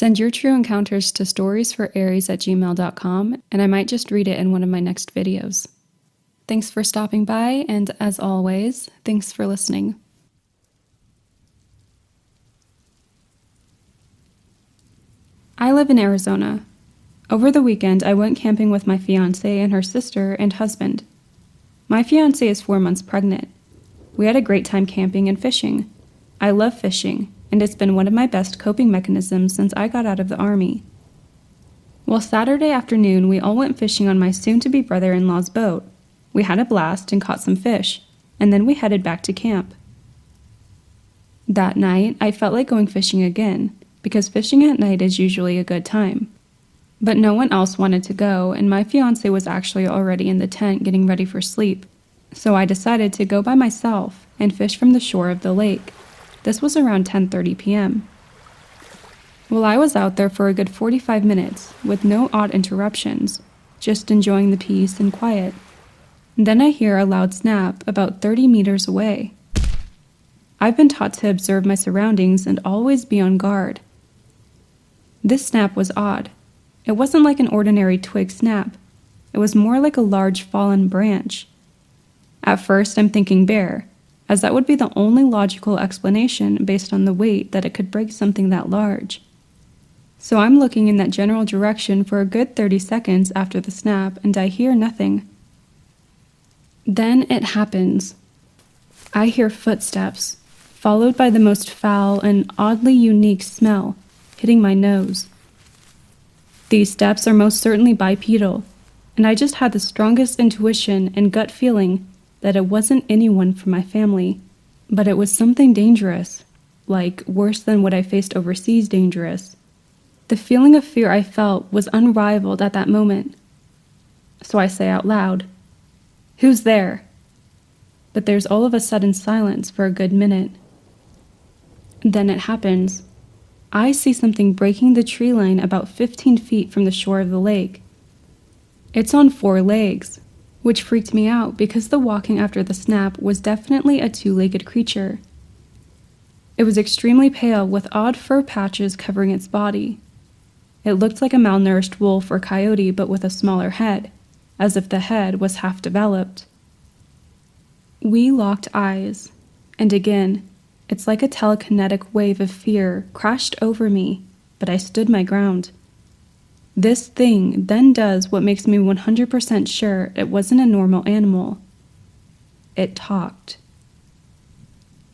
Send your true encounters to storiesforaries@gmail.com, and I might just read it in one of my next videos. Thanks for stopping by, and as always, thanks for listening. I live in Arizona. Over the weekend, I went camping with my fiancé and her sister and husband. My fiancé is 4 months pregnant. We had a great time camping and fishing. I love fishing, and it's been one of my best coping mechanisms since I got out of the Army. Well, Saturday afternoon, we all went fishing on my soon-to-be brother-in-law's boat. We had a blast and caught some fish, and then we headed back to camp. That night, I felt like going fishing again, because fishing at night is usually a good time. But no one else wanted to go, and my fiancé was actually already in the tent getting ready for sleep, so I decided to go by myself and fish from the shore of the lake. This was around 10:30 p.m. Well, I was out there for a good 45 minutes, with no odd interruptions, just enjoying the peace and quiet. Then I hear a loud snap about 30 meters away. I've been taught to observe my surroundings and always be on guard. This snap was odd. It wasn't like an ordinary twig snap. It was more like a large fallen branch. At first, I'm thinking bear, as that would be the only logical explanation based on the weight that it could break something that large. So I'm looking in that general direction for a good 30 seconds after the snap, and I hear nothing. Then it happens. I hear footsteps, followed by the most foul and oddly unique smell, hitting my nose. These steps are most certainly bipedal, and I just had the strongest intuition and gut feeling that it wasn't anyone from my family, but it was something dangerous, like worse than what I faced overseas dangerous. The feeling of fear I felt was unrivaled at that moment. So I say out loud, "Who's there?" But there's all of a sudden silence for a good minute. Then it happens. I see something breaking the tree line about 15 feet from the shore of the lake. It's on 4 legs, which freaked me out because the walking after the snap was definitely a 2-legged creature. It was extremely pale with odd fur patches covering its body. It looked like a malnourished wolf or coyote but with a smaller head, as if the head was half developed. We locked eyes, and again, it's like a telekinetic wave of fear crashed over me, but I stood my ground. This thing then does what makes me 100% sure it wasn't a normal animal. It talked.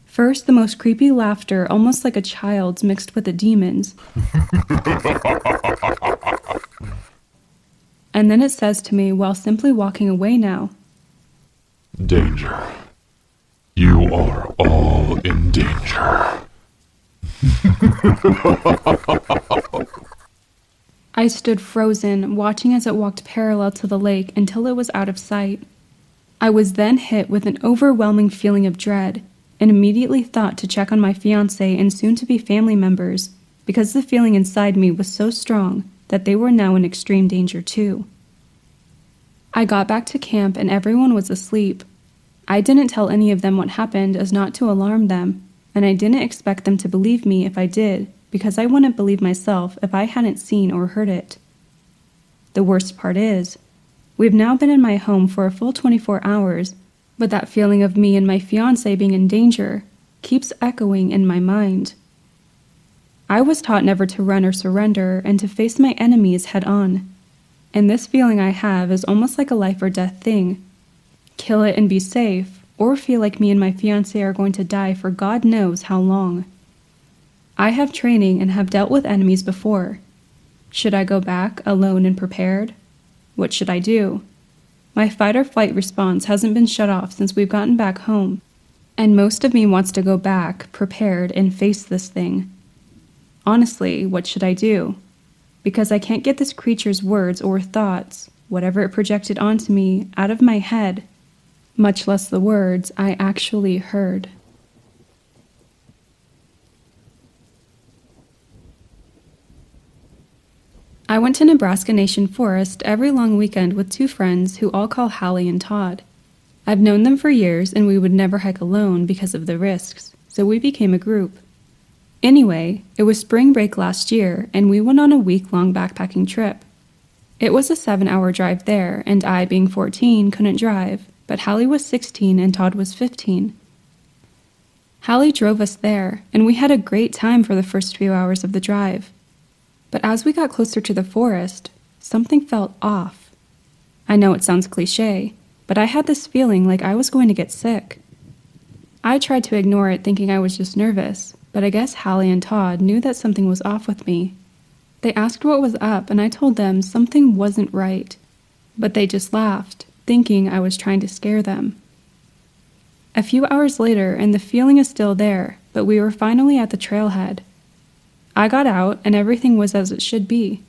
First, the most creepy laughter, almost like a child's mixed with a demon's. And then it says to me while simply walking away now, "Danger. You are all in danger." I stood frozen, watching as it walked parallel to the lake until it was out of sight. I was then hit with an overwhelming feeling of dread, and immediately thought to check on my fiancé and soon-to-be family members, because the feeling inside me was so strong that they were now in extreme danger too. I got back to camp and everyone was asleep. I didn't tell any of them what happened as not to alarm them, and I didn't expect them to believe me if I did, because I wouldn't believe myself if I hadn't seen or heard it. The worst part is, we've now been in my home for a full 24 hours, but that feeling of me and my fiancé being in danger keeps echoing in my mind. I was taught never to run or surrender and to face my enemies head on, and this feeling I have is almost like a life or death thing. Kill it and be safe, or feel like me and my fiancé are going to die for God knows how long. I have training and have dealt with enemies before. Should I go back alone and prepared? What should I do? My fight or flight response hasn't been shut off since we've gotten back home, and most of me wants to go back, prepared, and face this thing. Honestly, what should I do? Because I can't get this creature's words or thoughts, whatever it projected onto me, out of my head, much less the words I actually heard. I went to Nebraska Nation Forest every long weekend with 2 friends who all call Hallie and Todd. I've known them for years and we would never hike alone because of the risks, so we became a group. Anyway, it was spring break last year, and we went on a week-long backpacking trip. It was a 7-hour drive there, and I, being 14, couldn't drive, but Hallie was 16 and Todd was 15. Hallie drove us there, and we had a great time for the first few hours of the drive. But as we got closer to the forest, something felt off. I know it sounds cliché, but I had this feeling like I was going to get sick. I tried to ignore it, thinking I was just nervous, but I guess Hallie and Todd knew that something was off with me. They asked what was up, and I told them something wasn't right, but they just laughed, thinking I was trying to scare them. A few hours later, and the feeling is still there, but we were finally at the trailhead. I got out, and everything was as it should be.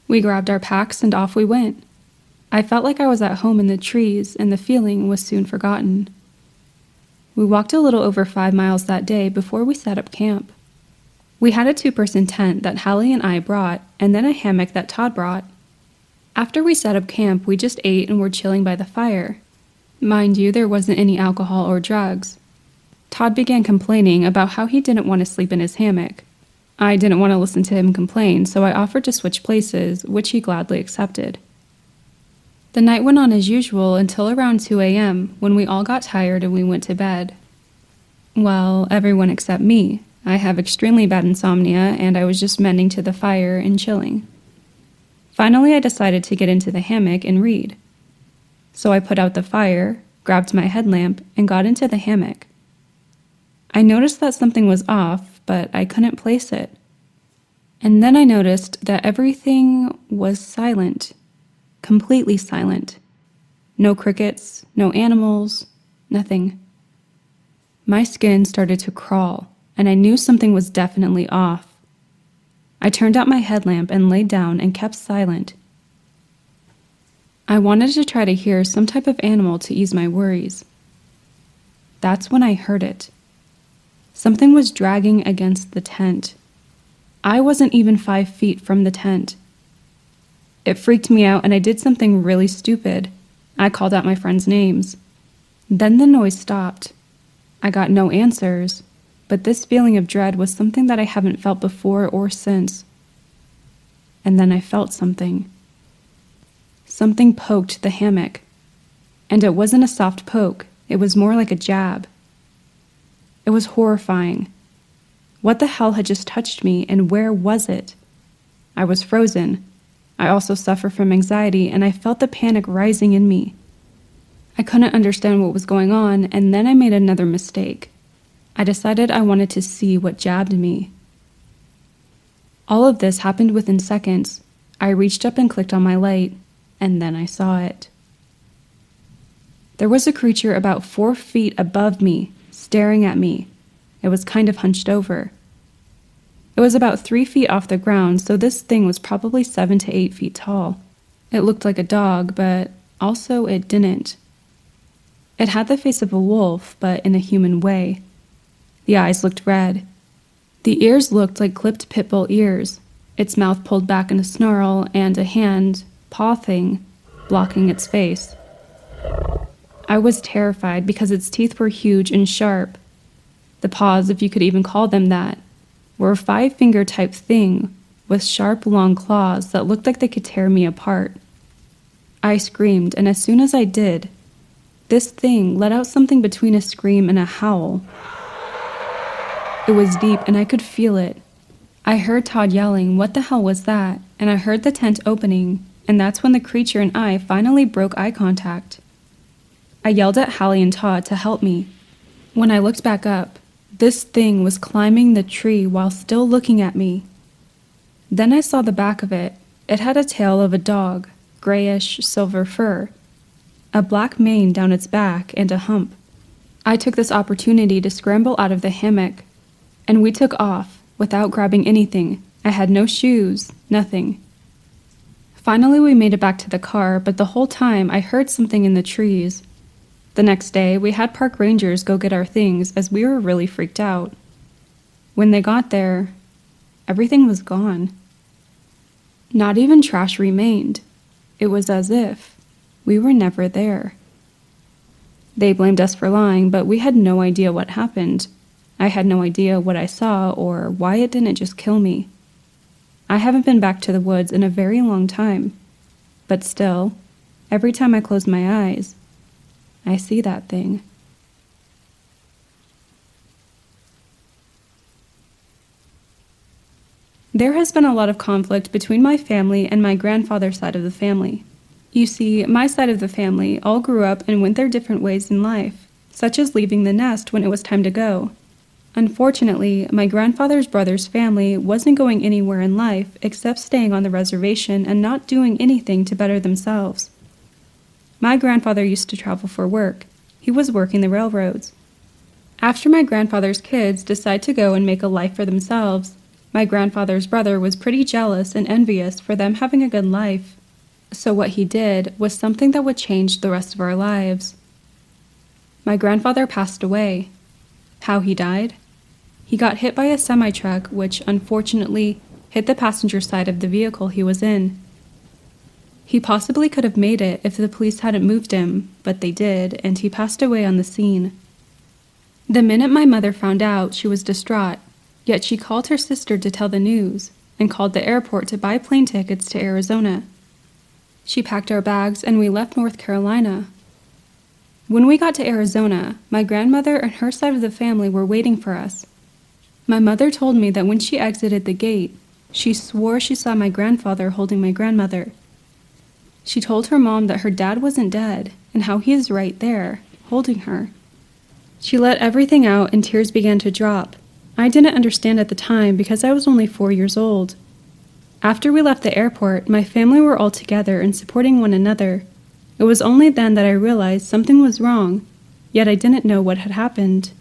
We grabbed our packs, and off we went. I felt like I was at home in the trees, and the feeling was soon forgotten. We walked a little over 5 miles that day before we set up camp. We had a 2-person tent that Hallie and I brought, and then a hammock that Todd brought. After we set up camp, we just ate and were chilling by the fire. Mind you, there wasn't any alcohol or drugs. Todd began complaining about how he didn't want to sleep in his hammock. I didn't want to listen to him complain, so I offered to switch places, which he gladly accepted. The night went on as usual until around 2 a.m., when we all got tired and we went to bed. Well, everyone except me. I have extremely bad insomnia, and I was just mending to the fire and chilling. Finally, I decided to get into the hammock and read. So I put out the fire, grabbed my headlamp, and got into the hammock. I noticed that something was off, but I couldn't place it. And then I noticed that everything was silent. Completely silent. No crickets, no animals, nothing. My skin started to crawl, and I knew something was definitely off. I turned out my headlamp and laid down and kept silent. I wanted to try to hear some type of animal to ease my worries. That's when I heard it. Something was dragging against the tent. I wasn't even 5 feet from the tent. It freaked me out, and I did something really stupid. I called out my friends' names. Then the noise stopped. I got no answers, but this feeling of dread was something that I haven't felt before or since. And then I felt something. Something poked the hammock. And it wasn't a soft poke, it was more like a jab. It was horrifying. What the hell had just touched me, and where was it? I was frozen. I also suffer from anxiety, and I felt the panic rising in me. I couldn't understand what was going on, and then I made another mistake. I decided I wanted to see what jabbed me. All of this happened within seconds. I reached up and clicked on my light, and then I saw it. There was a creature about 4 feet above me, staring at me. It was kind of hunched over. It was about 3 feet off the ground, so this thing was probably 7 to 8 feet tall. It looked like a dog, but also it didn't. It had the face of a wolf, but in a human way. The eyes looked red. The ears looked like clipped pit bull ears, its mouth pulled back in a snarl, and a hand, paw thing, blocking its face. I was terrified because its teeth were huge and sharp. The paws, if you could even call them that, were a 5-finger type thing with sharp, long claws that looked like they could tear me apart. I screamed, and as soon as I did, this thing let out something between a scream and a howl. It was deep, and I could feel it. I heard Todd yelling, "What the hell was that?" And I heard the tent opening, and that's when the creature and I finally broke eye contact. I yelled at Hallie and Todd to help me. When I looked back up, this thing was climbing the tree while still looking at me. Then I saw the back of it. It had a tail of a dog, grayish silver fur, a black mane down its back, and a hump. I took this opportunity to scramble out of the hammock, and we took off without grabbing anything. I had no shoes, nothing. Finally, we made it back to the car, but the whole time I heard something in the trees. The next day, we had park rangers go get our things as we were really freaked out. When they got there, everything was gone. Not even trash remained. It was as if we were never there. They blamed us for lying, but we had no idea what happened. I had no idea what I saw or why it didn't just kill me. I haven't been back to the woods in a very long time, but still, every time I close my eyes, I see that thing. There has been a lot of conflict between my family and my grandfather's side of the family. You see, my side of the family all grew up and went their different ways in life, such as leaving the nest when it was time to go. Unfortunately, my grandfather's brother's family wasn't going anywhere in life except staying on the reservation and not doing anything to better themselves. My grandfather used to travel for work. He was working the railroads. After my grandfather's kids decided to go and make a life for themselves, my grandfather's brother was pretty jealous and envious for them having a good life. So what he did was something that would change the rest of our lives. My grandfather passed away. How he died? He got hit by a semi-truck, which unfortunately hit the passenger side of the vehicle he was in. He possibly could have made it if the police hadn't moved him, but they did, and he passed away on the scene. The minute my mother found out, she was distraught, yet she called her sister to tell the news, and called the airport to buy plane tickets to Arizona. She packed our bags and we left North Carolina. When we got to Arizona, my grandmother and her side of the family were waiting for us. My mother told me that when she exited the gate, she swore she saw my grandfather holding my grandmother. She told her mom that her dad wasn't dead and how he is right there, holding her. She let everything out and tears began to drop. I didn't understand at the time because I was only 4 years old. After we left the airport, my family were all together and supporting one another. It was only then that I realized something was wrong, yet I didn't know what had happened.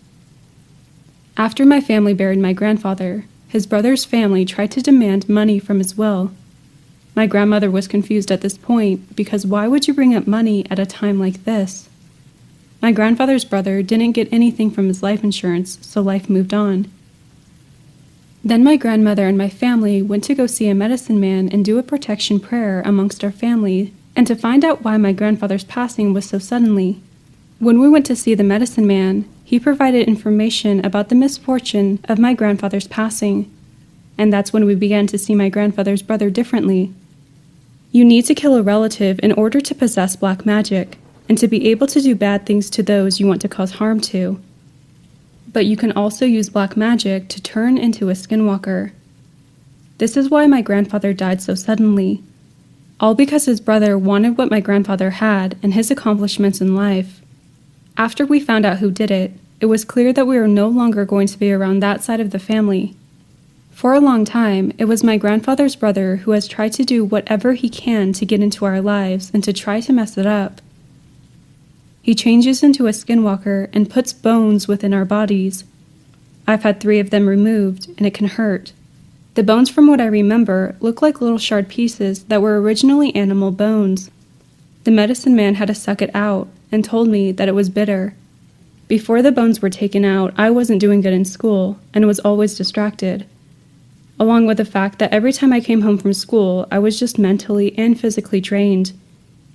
After my family buried my grandfather, his brother's family tried to demand money from his will. My grandmother was confused at this point because why would you bring up money at a time like this? My grandfather's brother didn't get anything from his life insurance, so life moved on. Then my grandmother and my family went to go see a medicine man and do a protection prayer amongst our family, and to find out why my grandfather's passing was so suddenly. When we went to see the medicine man, he provided information about the misfortune of my grandfather's passing, and that's when we began to see my grandfather's brother differently. You need to kill a relative in order to possess black magic, and to be able to do bad things to those you want to cause harm to. But you can also use black magic to turn into a skinwalker. This is why my grandfather died so suddenly, all because his brother wanted what my grandfather had and his accomplishments in life. After we found out who did it, it was clear that we were no longer going to be around that side of the family. For a long time, it was my grandfather's brother who has tried to do whatever he can to get into our lives and to try to mess it up. He changes into a skinwalker and puts bones within our bodies. I've had 3 of them removed, and it can hurt. The bones, from what I remember, look like little shard pieces that were originally animal bones. The medicine man had to suck it out and told me that it was bitter. Before the bones were taken out, I wasn't doing good in school and was always distracted, along with the fact that every time I came home from school, I was just mentally and physically drained.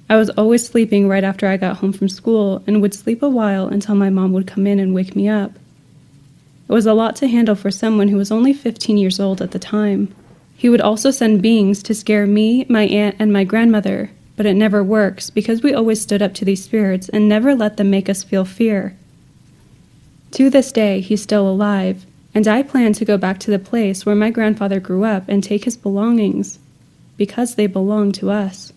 I was always sleeping right after I got home from school and would sleep a while until my mom would come in and wake me up. It was a lot to handle for someone who was only 15 years old at the time. He would also send beings to scare me, my aunt, and my grandmother, but it never works because we always stood up to these spirits and never let them make us feel fear. To this day, he's still alive, and I plan to go back to the place where my grandfather grew up and take his belongings, because they belong to us.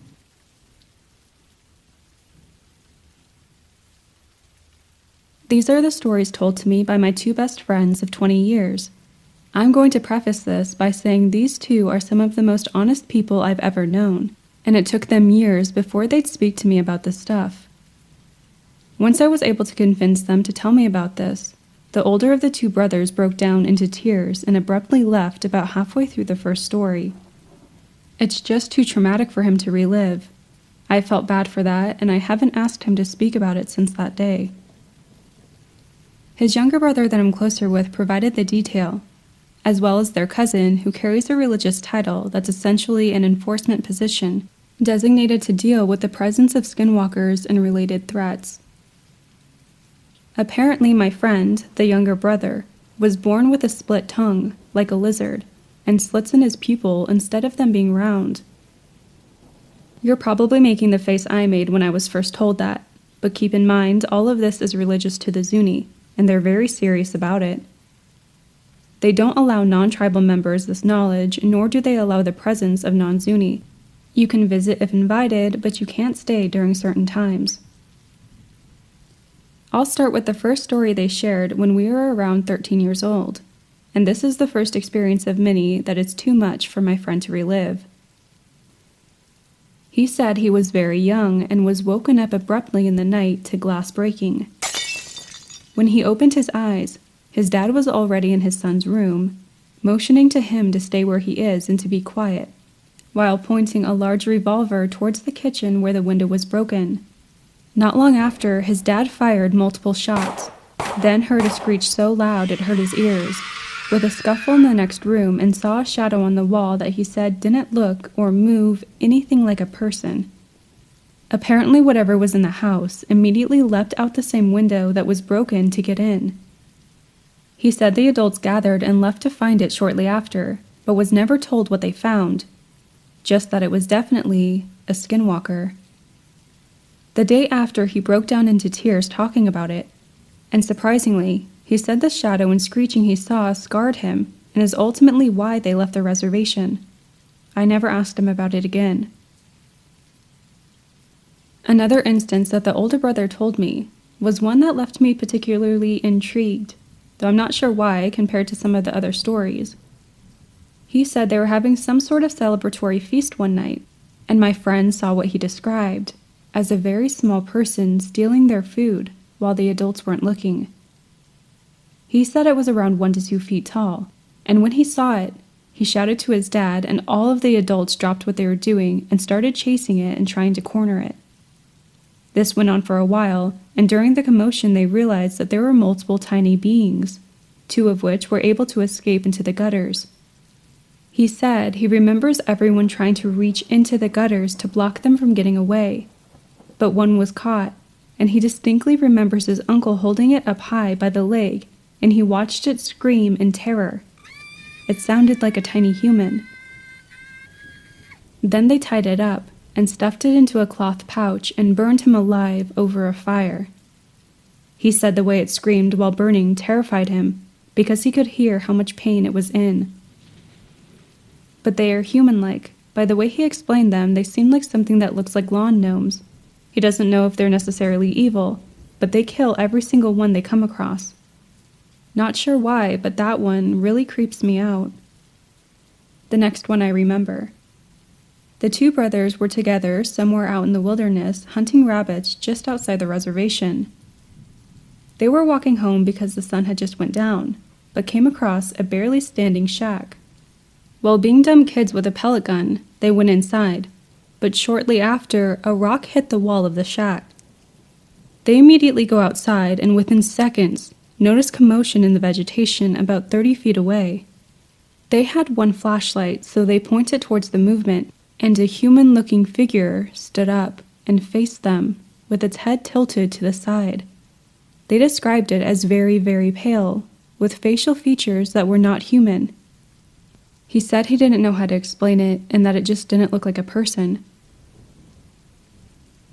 These are the stories told to me by my 2 best friends of 20 years. I'm going to preface this by saying these 2 are some of the most honest people I've ever known, and it took them years before they'd speak to me about this stuff. Once I was able to convince them to tell me about this, the older of the 2 brothers broke down into tears and abruptly left about halfway through the first story. It's just too traumatic for him to relive. I felt bad for that, and I haven't asked him to speak about it since that day. His younger brother that I'm closer with provided the detail, as well as their cousin who carries a religious title that's essentially an enforcement position designated to deal with the presence of skinwalkers and related threats. Apparently my friend, the younger brother, was born with a split tongue, like a lizard, and slits in his pupil instead of them being round. You're probably making the face I made when I was first told that, but keep in mind all of this is religious to the Zuni, and they're very serious about it. They don't allow non-tribal members this knowledge, nor do they allow the presence of non-Zuni. You can visit if invited, but you can't stay during certain times. I'll start with the first story they shared when we were around 13 years old, and this is the first experience of many that is too much for my friend to relive. He said he was very young and was woken up abruptly in the night to glass breaking. When he opened his eyes, his dad was already in his son's room, motioning to him to stay where he is and to be quiet, while pointing a large revolver towards the kitchen where the window was broken. Not long after, his dad fired multiple shots, then heard a screech so loud it hurt his ears, with a scuffle in the next room, and saw a shadow on the wall that he said didn't look or move anything like a person. Apparently whatever was in the house immediately leapt out the same window that was broken to get in. He said the adults gathered and left to find it shortly after, but was never told what they found, just that it was definitely a skinwalker. The day after, he broke down into tears talking about it, and surprisingly, he said the shadow and screeching he saw scarred him and is ultimately why they left the reservation. I never asked him about it again. Another instance that the older brother told me was one that left me particularly intrigued, though I'm not sure why compared to some of the other stories. He said they were having some sort of celebratory feast one night, and my friend saw what he described as a very small person stealing their food while the adults weren't looking. He said it was around 1 to 2 feet tall, and when he saw it, he shouted to his dad, and all of the adults dropped what they were doing and started chasing it and trying to corner it. This went on for a while, and during the commotion they realized that there were multiple tiny beings, 2 of which were able to escape into the gutters. He said he remembers everyone trying to reach into the gutters to block them from getting away, but one was caught, and he distinctly remembers his uncle holding it up high by the leg, and he watched it scream in terror. It sounded like a tiny human. Then they tied it up and stuffed it into a cloth pouch and burned him alive over a fire. He said the way it screamed while burning terrified him because he could hear how much pain it was in. But they are human-like. By the way he explained them, they seemed like something that looks like lawn gnomes. He doesn't know if they're necessarily evil, but they kill every single one they come across. Not sure why, but that one really creeps me out. The next one I remember. The 2 brothers were together somewhere out in the wilderness hunting rabbits just outside the reservation. They were walking home because the sun had just went down, but came across a barely standing shack. While being dumb kids with a pellet gun, they went inside, but shortly after, a rock hit the wall of the shack. They immediately go outside and within seconds notice commotion in the vegetation about 30 feet away. They had one flashlight, so they pointed towards the movement, and a human-looking figure stood up and faced them with its head tilted to the side. They described it as very, very pale, with facial features that were not human. He said he didn't know how to explain it and that it just didn't look like a person.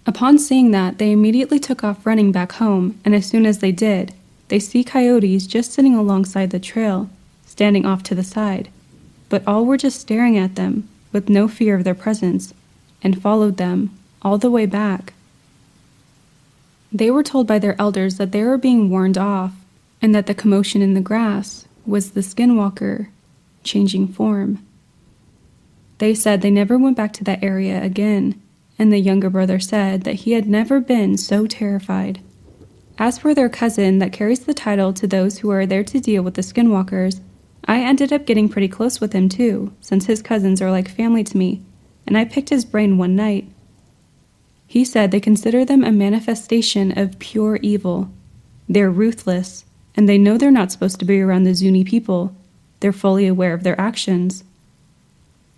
Upon seeing that, they immediately took off running back home, and as soon as they did, they see coyotes just sitting alongside the trail, standing off to the side, but all were just staring at them with no fear of their presence, and followed them all the way back. They were told by their elders that they were being warned off, and that the commotion in the grass was the Skinwalker changing form. They said they never went back to that area again, and the younger brother said that he had never been so terrified. As for their cousin that carries the title to those who are there to deal with the Skinwalkers, I ended up getting pretty close with him too, since his cousins are like family to me, and I picked his brain one night. He said they consider them a manifestation of pure evil. They're ruthless, and they know they're not supposed to be around the Zuni people. They're fully aware of their actions.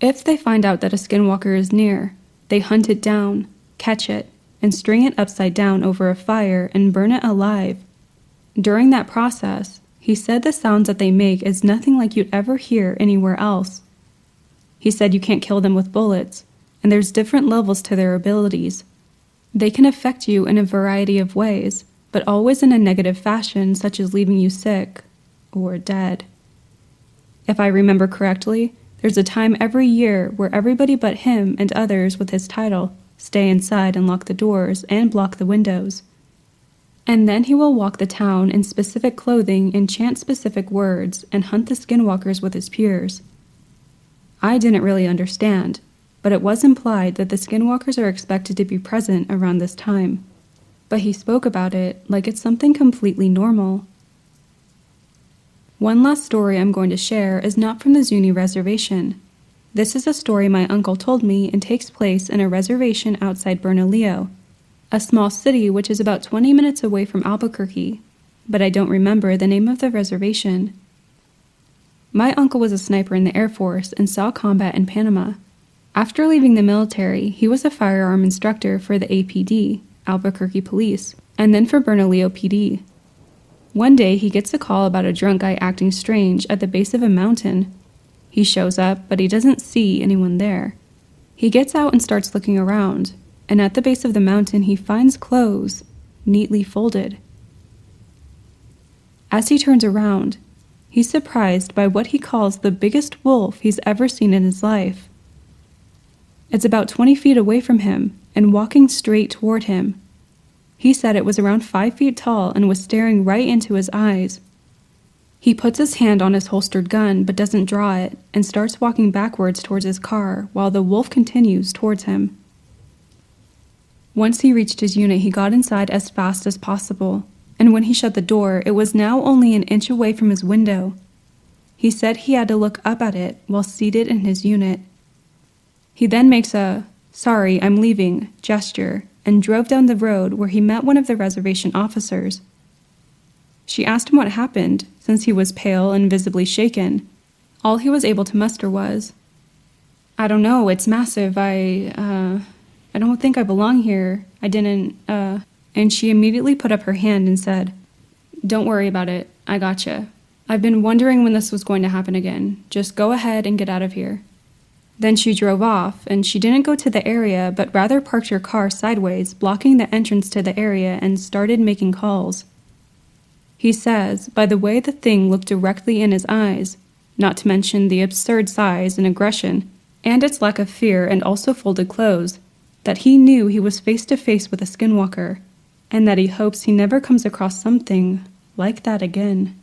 If they find out that a Skinwalker is near, they hunt it down, catch it, and string it upside down over a fire and burn it alive. During that process, He said the sounds that they make is nothing like you'd ever hear anywhere else. He said you can't kill them with bullets, and there's different levels to their abilities. They can affect you in a variety of ways, but always in a negative fashion, such as leaving you sick or dead. If I remember correctly, there's a time every year where everybody but him and others with his title stay inside and lock the doors and block the windows. And then he will walk the town in specific clothing and chant specific words and hunt the skinwalkers with his peers. I didn't really understand, but it was implied that the skinwalkers are expected to be present around this time. But he spoke about it like it's something completely normal. One last story I'm going to share is not from the Zuni reservation. This is a story my uncle told me and takes place in a reservation outside Bernalillo, a small city which is about 20 minutes away from Albuquerque, but I don't remember the name of the reservation. My uncle was a sniper in the Air Force and saw combat in Panama. After leaving the military, he was a firearm instructor for the APD, Albuquerque Police, and then for Bernalillo PD. One day, he gets a call about a drunk guy acting strange at the base of a mountain. He shows up, but he doesn't see anyone there. He gets out and starts looking around, and at the base of the mountain, he finds clothes, neatly folded. As he turns around, he's surprised by what he calls the biggest wolf he's ever seen in his life. It's about 20 feet away from him and walking straight toward him. He said it was around 5 feet tall and was staring right into his eyes. He puts his hand on his holstered gun but doesn't draw it and starts walking backwards towards his car while the wolf continues towards him. Once he reached his unit, he got inside as fast as possible, and when he shut the door, it was now only an inch away from his window. He said he had to look up at it while seated in his unit. He then makes a "sorry, I'm leaving" gesture and drove down the road where he met one of the reservation officers. She asked him what happened, since he was pale and visibly shaken. All he was able to muster was, "I don't know, it's massive, I don't think I belong here, I didn't, And she immediately put up her hand and said, "Don't worry about it, I gotcha. I've been wondering when this was going to happen again. Just go ahead and get out of here." Then she drove off, and she didn't go to the area, but rather parked her car sideways, blocking the entrance to the area, and started making calls. He says, by the way the thing looked directly in his eyes, not to mention the absurd size and aggression, and its lack of fear and also folded clothes, that he knew he was face to face with a skinwalker, and that he hopes he never comes across something like that again.